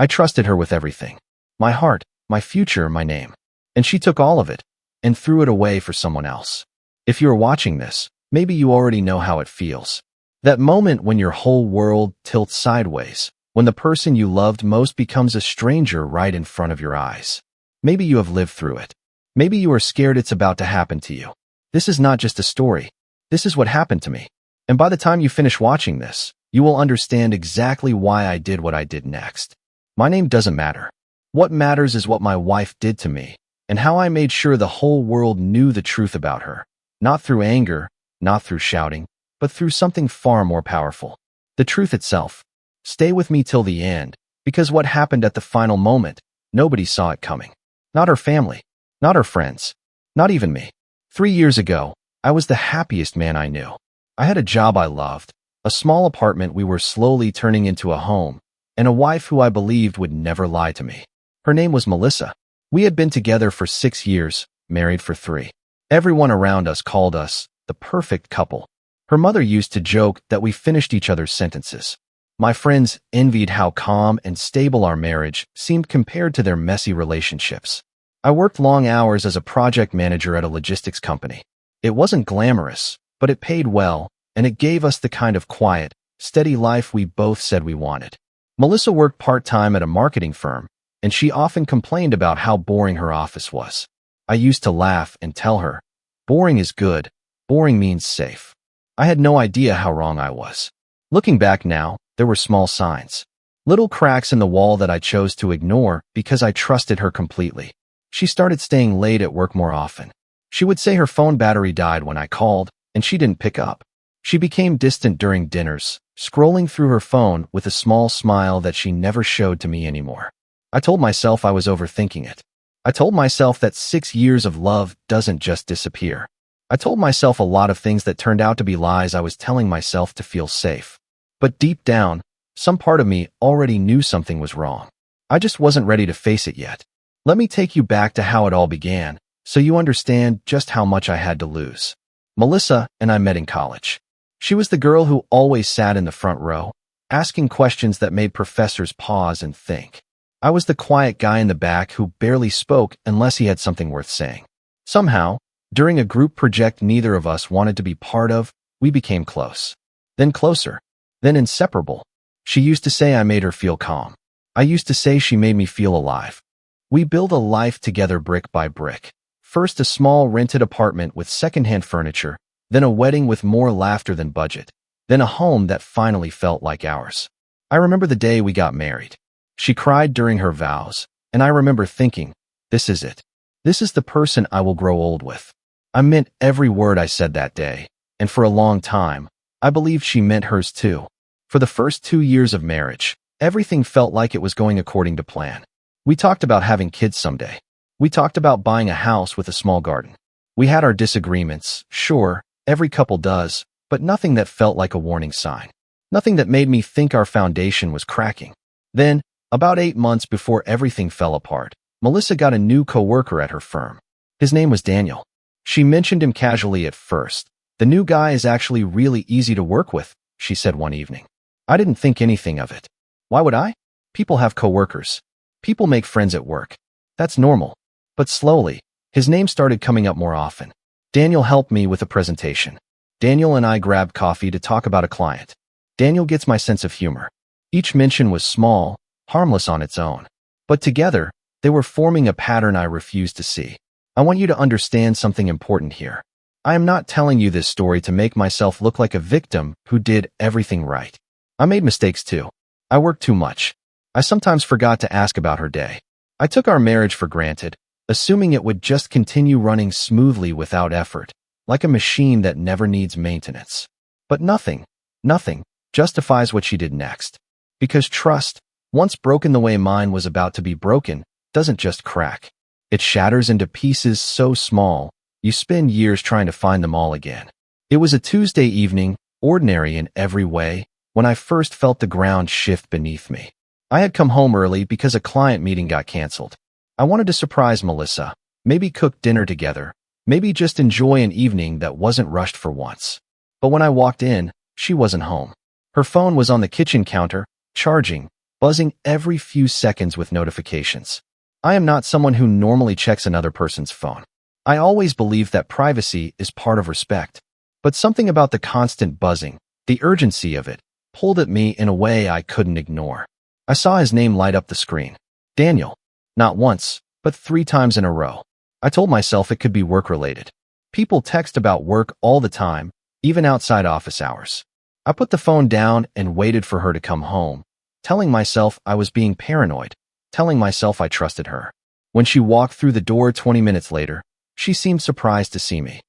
I trusted her with everything. My heart, my future, my name. And she took all of it and threw it away for someone else. If you're watching this, maybe you already know how it feels. That moment when your whole world tilts sideways, when the person you loved most becomes a stranger right in front of your eyes. Maybe you have lived through it. Maybe you are scared it's about to happen to you. This is not just a story. This is what happened to me. And by the time you finish watching this, you will understand exactly why I did what I did next. My name doesn't matter. What matters is what my wife did to me, and how I made sure the whole world knew the truth about her. Not through anger, not through shouting, but through something far more powerful. The truth itself. Stay with me till the end, because what happened at the final moment, nobody saw it coming. Not her family, not her friends, not even me. 3 years ago, I was the happiest man I knew. I had a job I loved, a small apartment we were slowly turning into a home, and a wife who I believed would never lie to me. Her name was Melissa. We had been together for 6 years, married for 3. Everyone around us called us the perfect couple. Her mother used to joke that we finished each other's sentences. My friends envied how calm and stable our marriage seemed compared to their messy relationships. I worked long hours as a project manager at a logistics company. It wasn't glamorous, but it paid well, and it gave us the kind of quiet, steady life we both said we wanted. Melissa worked part-time at a marketing firm, and she often complained about how boring her office was. I used to laugh and tell her, "Boring is good. Boring means safe." I had no idea how wrong I was. Looking back now, there were small signs. Little cracks in the wall that I chose to ignore because I trusted her completely. She started staying late at work more often. She would say her phone battery died when I called, and she didn't pick up. She became distant during dinners, scrolling through her phone with a small smile that she never showed to me anymore. I told myself I was overthinking it. I told myself that 6 years of love doesn't just disappear. I told myself a lot of things that turned out to be lies I was telling myself to feel safe. But deep down, some part of me already knew something was wrong. I just wasn't ready to face it yet. Let me take you back to how it all began, so you understand just how much I had to lose. Melissa and I met in college. She was the girl who always sat in the front row, asking questions that made professors pause and think. I was the quiet guy in the back who barely spoke unless he had something worth saying. Somehow, during a group project neither of us wanted to be part of, we became close. Then closer. Then inseparable. She used to say I made her feel calm. I used to say she made me feel alive. We built a life together brick by brick. First a small rented apartment with secondhand furniture, then a wedding with more laughter than budget, then a home that finally felt like ours. I remember the day we got married. She cried during her vows, and I remember thinking, this is it. This is the person I will grow old with. I meant every word I said that day, and for a long time, I believed she meant hers too. For the first 2 years of marriage, everything felt like it was going according to plan. We talked about having kids someday. We talked about buying a house with a small garden. We had our disagreements, sure, every couple does, but nothing that felt like a warning sign. Nothing that made me think our foundation was cracking. Then, about 8 months before everything fell apart, Melissa got a new coworker at her firm. His name was Daniel. She mentioned him casually at first. "The new guy is actually really easy to work with," she said one evening. I didn't think anything of it. Why would I? People have coworkers. People make friends at work. That's normal. But slowly, his name started coming up more often. Daniel helped me with a presentation. Daniel and I grabbed coffee to talk about a client. Daniel gets my sense of humor. Each mention was small, harmless on its own. But together, they were forming a pattern I refused to see. I want you to understand something important here. I am not telling you this story to make myself look like a victim who did everything right. I made mistakes too. I worked too much. I sometimes forgot to ask about her day. I took our marriage for granted, assuming it would just continue running smoothly without effort, like a machine that never needs maintenance. But nothing justifies what she did next. Because trust, once broken the way mine was about to be broken, doesn't just crack. It shatters into pieces so small, you spend years trying to find them all again. It was a Tuesday evening, ordinary in every way, when I first felt the ground shift beneath me. I had come home early because a client meeting got canceled. I wanted to surprise Melissa, maybe cook dinner together, maybe just enjoy an evening that wasn't rushed for once. But when I walked in, she wasn't home. Her phone was on the kitchen counter, charging, buzzing every few seconds with notifications. I am not someone who normally checks another person's phone. I always believe that privacy is part of respect. But something about the constant buzzing, the urgency of it, pulled at me in a way I couldn't ignore. I saw his name light up the screen. Daniel. Not once, but 3 times in a row. I told myself it could be work-related. People text about work all the time, even outside office hours. I put the phone down and waited for her to come home, telling myself I was being paranoid, telling myself I trusted her. When she walked through the door 20 minutes later, she seemed surprised to see me.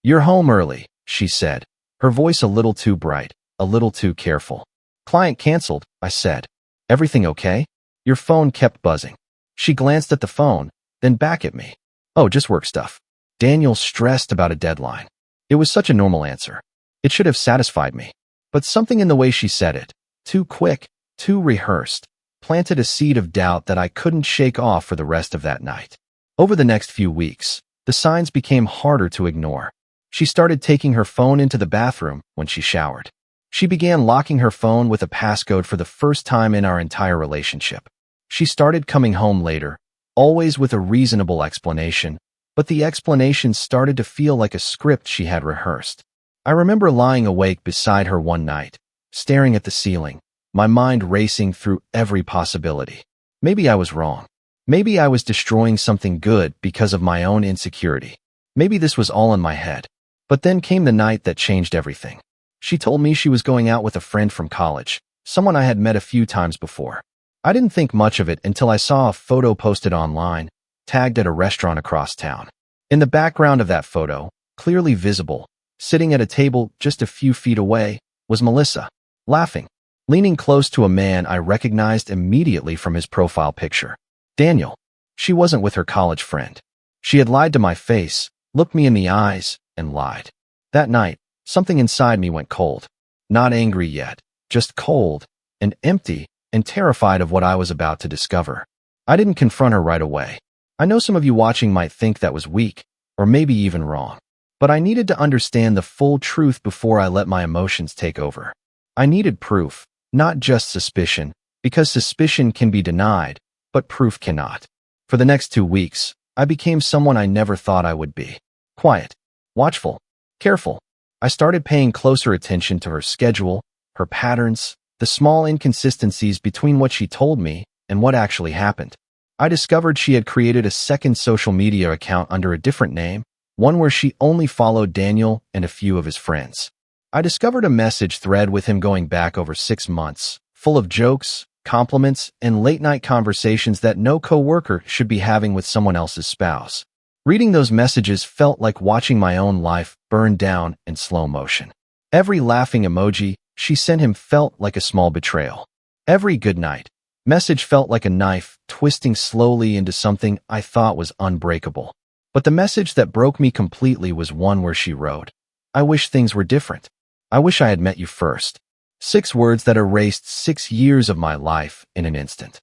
"You're home early," she said, her voice a little too bright, a little too careful. "Client canceled," I said. "Everything okay?" Your phone kept buzzing. She glanced at the phone, then back at me. "Oh, just work stuff." Daniel stressed about a deadline. It was such a normal answer. It should have satisfied me. But something in the way she said it, too quick, too rehearsed, planted a seed of doubt that I couldn't shake off for the rest of that night. Over the next few weeks, the signs became harder to ignore. She started taking her phone into the bathroom when she showered. She began locking her phone with a passcode for the first time in our entire relationship. She started coming home later, always with a reasonable explanation, but the explanation started to feel like a script she had rehearsed. I remember lying awake beside her one night, staring at the ceiling, my mind racing through every possibility. Maybe I was wrong. Maybe I was destroying something good because of my own insecurity. Maybe this was all in my head. But then came the night that changed everything. She told me she was going out with a friend from college, someone I had met a few times before. I didn't think much of it until I saw a photo posted online, tagged at a restaurant across town. In the background of that photo, clearly visible, sitting at a table just a few feet away, was Melissa, laughing, leaning close to a man I recognized immediately from his profile picture. Daniel. She wasn't with her college friend. She had lied to my face, looked me in the eyes, and lied. That night, something inside me went cold. Not angry yet, just cold, and empty, and terrified of what I was about to discover. I didn't confront her right away. I know some of you watching might think that was weak, or maybe even wrong. But I needed to understand the full truth before I let my emotions take over. I needed proof, not just suspicion, because suspicion can be denied, but proof cannot. For the next 2 weeks, I became someone I never thought I would be. Quiet, watchful, careful. I started paying closer attention to her schedule, her patterns, the small inconsistencies between what she told me and what actually happened. I discovered she had created a second social media account under a different name, one where she only followed Daniel and a few of his friends. I discovered a message thread with him going back over 6 months, full of jokes, compliments, and late-night conversations that no coworker should be having with someone else's spouse. Reading those messages felt like watching my own life burn down in slow motion. Every laughing emoji she sent him felt like a small betrayal. Every good night message felt like a knife twisting slowly into something I thought was unbreakable. But the message that broke me completely was one where she wrote, "I wish things were different. I wish I had met you first." 6 words that erased 6 years of my life in an instant.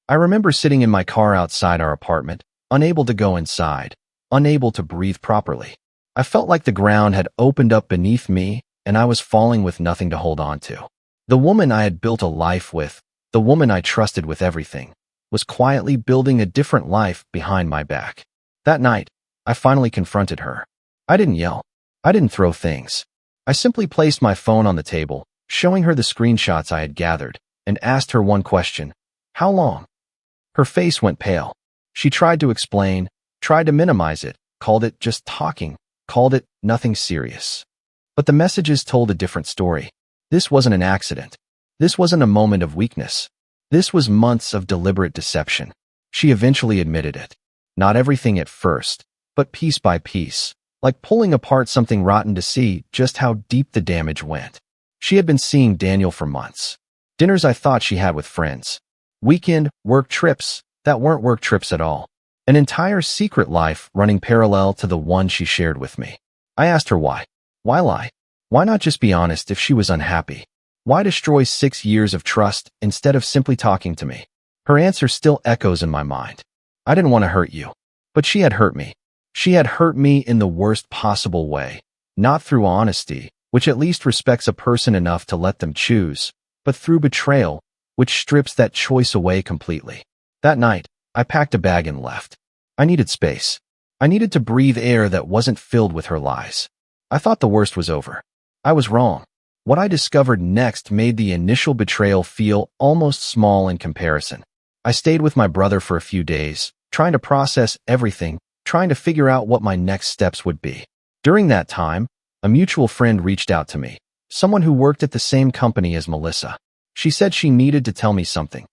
I remember sitting in my car outside our apartment, unable to go inside, unable to breathe properly. I felt like the ground had opened up beneath me and I was falling with nothing to hold on to. The woman I had built a life with, the woman I trusted with everything, was quietly building a different life behind my back. That night, I finally confronted her. I didn't yell. I didn't throw things. I simply placed my phone on the table, showing her the screenshots I had gathered, and asked her one question: how long? Her face went pale. She tried to explain, tried to minimize it, called it just talking, called it nothing serious. But the messages told a different story. This wasn't an accident. This wasn't a moment of weakness. This was months of deliberate deception. She eventually admitted it. Not everything at first, but piece by piece, like pulling apart something rotten to see just how deep the damage went. She had been seeing Daniel for months. Dinners I thought she had with friends. Weekend, work trips that weren't work trips at all. An entire secret life running parallel to the one she shared with me. I asked her why. Why lie? Why not just be honest if she was unhappy? Why destroy 6 years of trust instead of simply talking to me? Her answer still echoes in my mind. I didn't want to hurt you. But she had hurt me. She had hurt me in the worst possible way. Not through honesty, which at least respects a person enough to let them choose, but through betrayal, which strips that choice away completely. That night, I packed a bag and left. I needed space. I needed to breathe air that wasn't filled with her lies. I thought the worst was over. I was wrong. What I discovered next made the initial betrayal feel almost small in comparison. I stayed with my brother for a few days, trying to process everything, trying to figure out what my next steps would be. During that time, a mutual friend reached out to me, someone who worked at the same company as Melissa. She said she needed to tell me something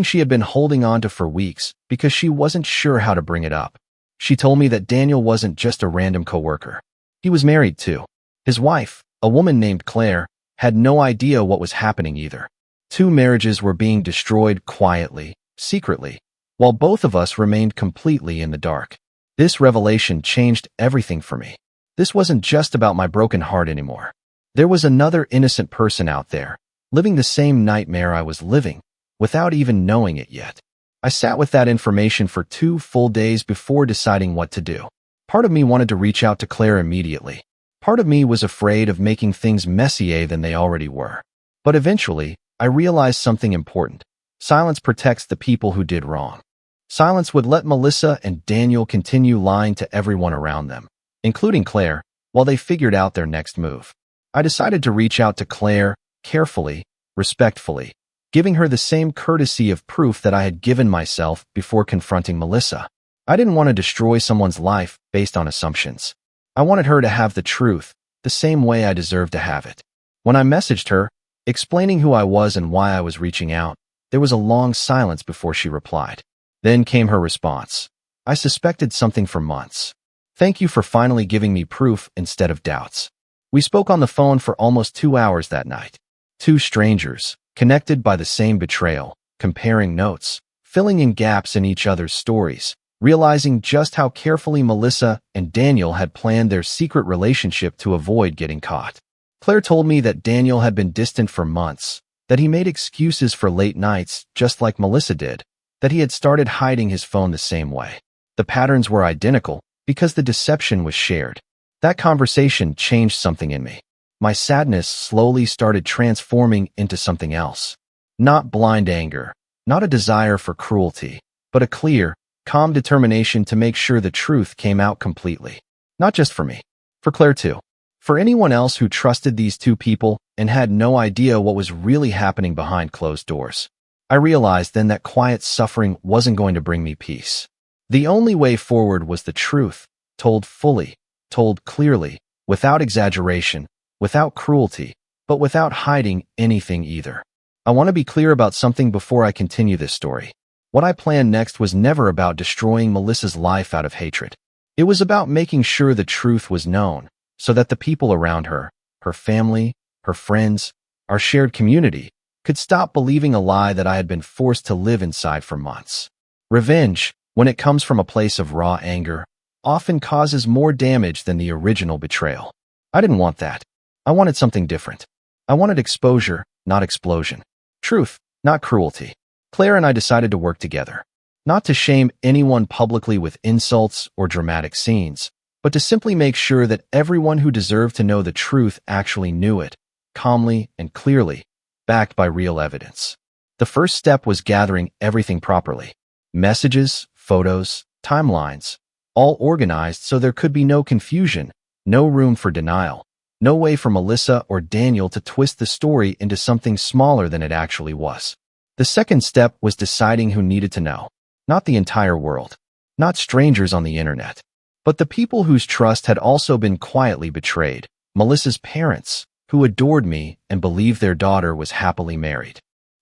she had been holding on to for weeks because she wasn't sure how to bring it up. She told me that Daniel wasn't just a random coworker. He was married too. His wife, a woman named Claire, had no idea what was happening either. 2 marriages were being destroyed quietly, secretly, while both of us remained completely in the dark. This revelation changed everything for me. This wasn't just about my broken heart anymore. There was another innocent person out there, living the same nightmare I was living, without even knowing it yet. I sat with that information for 2 full days before deciding what to do. Part of me wanted to reach out to Claire immediately. Part of me was afraid of making things messier than they already were. But eventually, I realized something important. Silence protects the people who did wrong. Silence would let Melissa and Daniel continue lying to everyone around them, including Claire, while they figured out their next move. I decided to reach out to Claire, carefully, respectfully, giving her the same courtesy of proof that I had given myself before confronting Melissa. I didn't want to destroy someone's life based on assumptions. I wanted her to have the truth, the same way I deserved to have it. When I messaged her, explaining who I was and why I was reaching out, there was a long silence before she replied. Then came her response. I suspected something for months. Thank you for finally giving me proof instead of doubts. We spoke on the phone for almost 2 hours that night. 2 strangers, connected by the same betrayal, comparing notes, filling in gaps in each other's stories, realizing just how carefully Melissa and Daniel had planned their secret relationship to avoid getting caught. Claire told me that Daniel had been distant for months, that he made excuses for late nights just like Melissa did, that he had started hiding his phone the same way. The patterns were identical because the deception was shared. That conversation changed something in me. My sadness slowly started transforming into something else. Not blind anger, not a desire for cruelty, but a clear, calm determination to make sure the truth came out completely. Not just for me, for Claire too. For anyone else who trusted these 2 people and had no idea what was really happening behind closed doors. I realized then that quiet suffering wasn't going to bring me peace. The only way forward was the truth, told fully, told clearly, without exaggeration, without cruelty, but without hiding anything either. I want to be clear about something before I continue this story. What I planned next was never about destroying Melissa's life out of hatred. It was about making sure the truth was known, so that the people around her, her family, her friends, our shared community, could stop believing a lie that I had been forced to live inside for months. Revenge, when it comes from a place of raw anger, often causes more damage than the original betrayal. I didn't want that. I wanted something different. I wanted exposure, not explosion. Truth, not cruelty. Claire and I decided to work together. Not to shame anyone publicly with insults or dramatic scenes, but to simply make sure that everyone who deserved to know the truth actually knew it, calmly and clearly, backed by real evidence. The first step was gathering everything properly. Messages, photos, timelines, all organized so there could be no confusion, no room for denial, no way for Melissa or Daniel to twist the story into something smaller than it actually was. The second step was deciding who needed to know. Not the entire world, not strangers on the internet, but the people whose trust had also been quietly betrayed. Melissa's parents, who adored me and believed their daughter was happily married.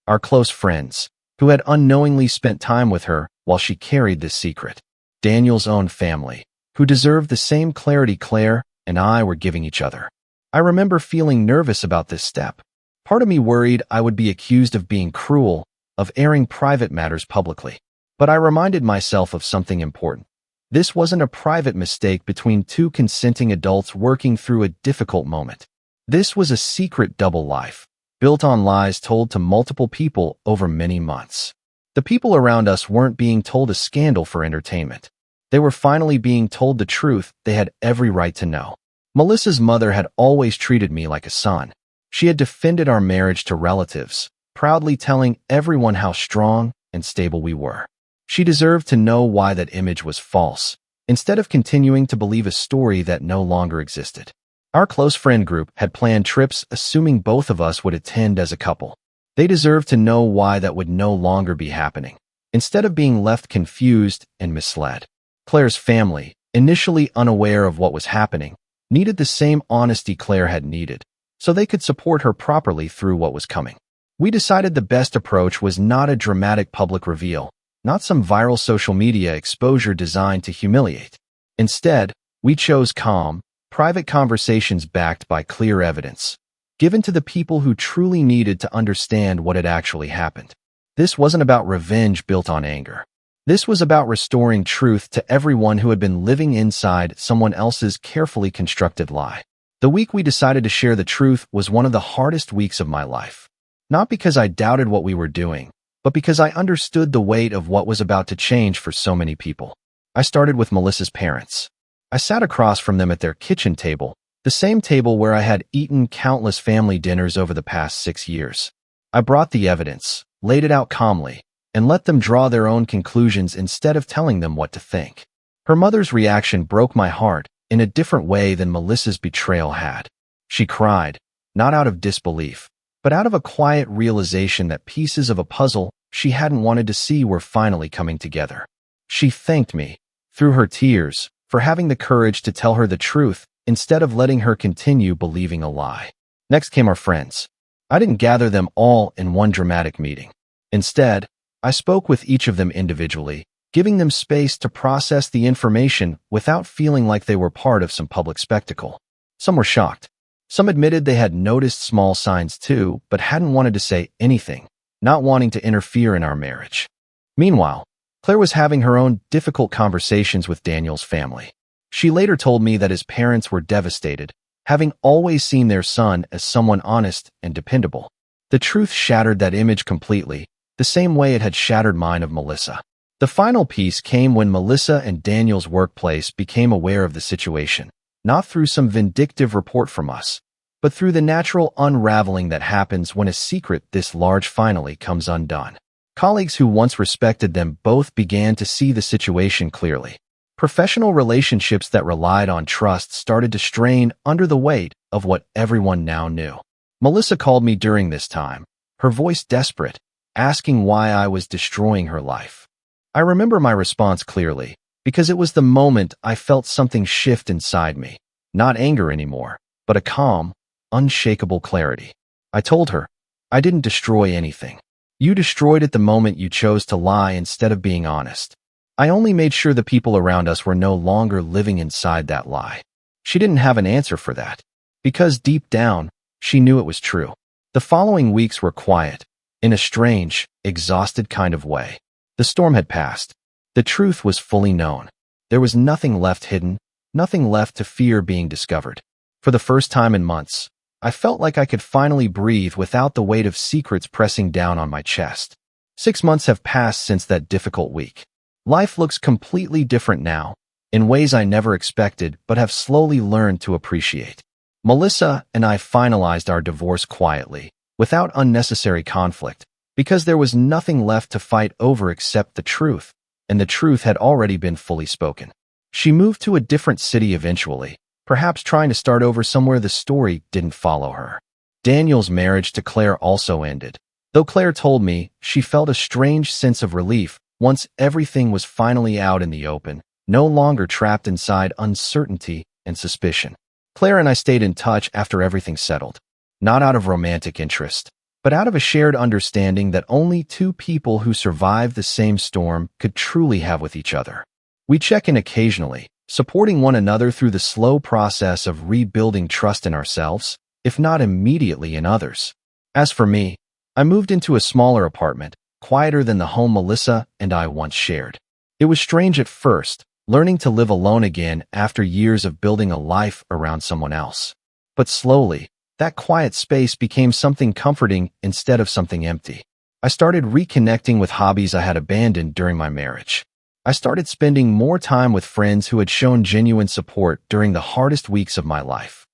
Our close friends, who had unknowingly spent time with her while she carried this secret. Daniel's own family, who deserved the same clarity Claire and I were giving each other. I remember feeling nervous about this step. Part of me worried I would be accused of being cruel, of airing private matters publicly. But I reminded myself of something important. This wasn't a private mistake between 2 consenting adults working through a difficult moment. This was a secret double life, built on lies told to multiple people over many months. The people around us weren't being told a scandal for entertainment. They were finally being told the truth they had every right to know. Melissa's mother had always treated me like a son. She had defended our marriage to relatives, proudly telling everyone how strong and stable we were. She deserved to know why that image was false, instead of continuing to believe a story that no longer existed. Our close friend group had planned trips assuming both of us would attend as a couple. They deserved to know why that would no longer be happening, instead of being left confused and misled. Claire's family, initially unaware of what was happening, needed the same honesty Claire had needed, so they could support her properly through what was coming. We decided the best approach was not a dramatic public reveal, not some viral social media exposure designed to humiliate. Instead, we chose calm, private conversations backed by clear evidence, given to the people who truly needed to understand what had actually happened. This wasn't about revenge built on anger. This was about restoring truth to everyone who had been living inside someone else's carefully constructed lie. The week we decided to share the truth was one of the hardest weeks of my life. Not because I doubted what we were doing, but because I understood the weight of what was about to change for so many people. I started with Melissa's parents. I sat across from them at their kitchen table, the same table where I had eaten countless family dinners over the past 6 years. I brought the evidence, laid it out calmly, and let them draw their own conclusions instead of telling them what to think. Her mother's reaction broke my heart in a different way than Melissa's betrayal had. She cried, not out of disbelief, but out of a quiet realization that pieces of a puzzle she hadn't wanted to see were finally coming together. She thanked me, through her tears, for having the courage to tell her the truth instead of letting her continue believing a lie. Next came our friends. I didn't gather them all in one dramatic meeting. Instead, I spoke with each of them individually, giving them space to process the information without feeling like they were part of some public spectacle. Some were shocked. Some admitted they had noticed small signs too, but hadn't wanted to say anything, not wanting to interfere in our marriage. Meanwhile, Claire was having her own difficult conversations with Daniel's family. She later told me that his parents were devastated, having always seen their son as someone honest and dependable. The truth shattered that image completely, the same way it had shattered mine of Melissa. The final piece came when Melissa and Daniel's workplace became aware of the situation, not through some vindictive report from us, but through the natural unraveling that happens when a secret this large finally comes undone. Colleagues who once respected them both began to see the situation clearly. Professional relationships that relied on trust started to strain under the weight of what everyone now knew. Melissa called me during this time, her voice desperate, asking why I was destroying her life. I remember my response clearly, because it was the moment I felt something shift inside me, not anger anymore, but a calm, unshakable clarity. I told her, I didn't destroy anything. You destroyed it the moment you chose to lie instead of being honest. I only made sure the people around us were no longer living inside that lie. She didn't have an answer for that, because deep down, she knew it was true. The following weeks were quiet, in a strange, exhausted kind of way. The storm had passed. The truth was fully known. There was nothing left hidden, nothing left to fear being discovered. For the first time in months, I felt like I could finally breathe without the weight of secrets pressing down on my chest. 6 months have passed since that difficult week. Life looks completely different now, in ways I never expected but have slowly learned to appreciate. Melissa and I finalized our divorce quietly, without unnecessary conflict, because there was nothing left to fight over except the truth, and the truth had already been fully spoken. She moved to a different city eventually, perhaps trying to start over somewhere the story didn't follow her. Daniel's marriage to Claire also ended, though Claire told me she felt a strange sense of relief once everything was finally out in the open, no longer trapped inside uncertainty and suspicion. Claire and I stayed in touch after everything settled, not out of romantic interest, but out of a shared understanding that only two people who survived the same storm could truly have with each other. We check in occasionally, supporting one another through the slow process of rebuilding trust in ourselves, if not immediately in others. As for me, I moved into a smaller apartment, quieter than the home Melissa and I once shared. It was strange at first, learning to live alone again after years of building a life around someone else. But slowly, that quiet space became something comforting instead of something empty. I started reconnecting with hobbies I had abandoned during my marriage. I started spending more time with friends who had shown genuine support during the hardest weeks of my life.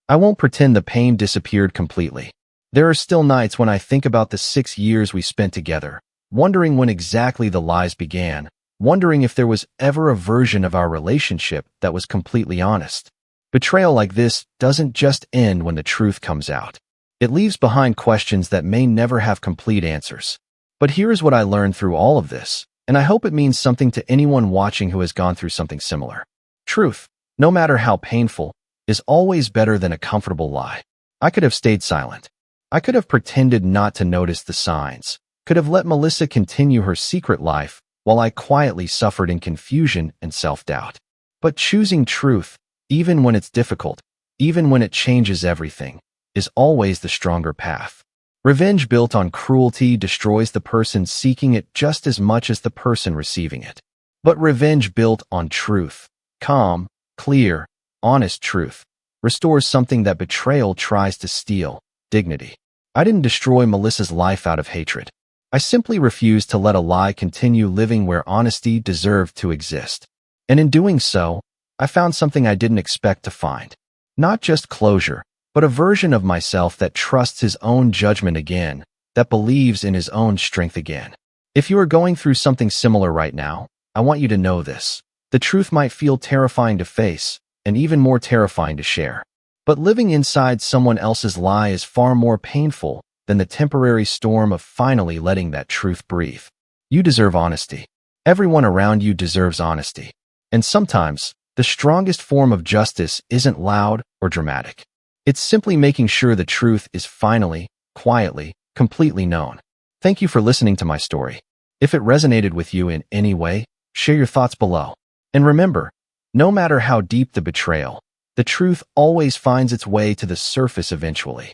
I won't pretend the pain disappeared completely. There are still nights when I think about the 6 years we spent together, wondering when exactly the lies began, wondering if there was ever a version of our relationship that was completely honest. Betrayal like this doesn't just end when the truth comes out. It leaves behind questions that may never have complete answers. But here's what I learned through all of this, and I hope it means something to anyone watching who has gone through something similar. Truth, no matter how painful, is always better than a comfortable lie. I could have stayed silent. I could have pretended not to notice the signs, could have let Melissa continue her secret life while I quietly suffered in confusion and self-doubt. But choosing truth, even when it's difficult, even when it changes everything, is always the stronger path. Revenge built on cruelty destroys the person seeking it just as much as the person receiving it. But revenge built on truth, calm, clear, honest truth, restores something that betrayal tries to steal: dignity. I didn't destroy Melissa's life out of hatred. I simply refused to let a lie continue living where honesty deserved to exist. And in doing so, I found something I didn't expect to find. Not just closure, but a version of myself that trusts his own judgment again, that believes in his own strength again. If you are going through something similar right now, I want you to know this. The truth might feel terrifying to face, and even more terrifying to share. But living inside someone else's lie is far more painful than the temporary storm of finally letting that truth breathe. You deserve honesty. Everyone around you deserves honesty. And sometimes, the strongest form of justice isn't loud or dramatic. It's simply making sure the truth is finally, quietly, completely known. Thank you for listening to my story. If it resonated with you in any way, share your thoughts below. And remember, no matter how deep the betrayal, the truth always finds its way to the surface eventually.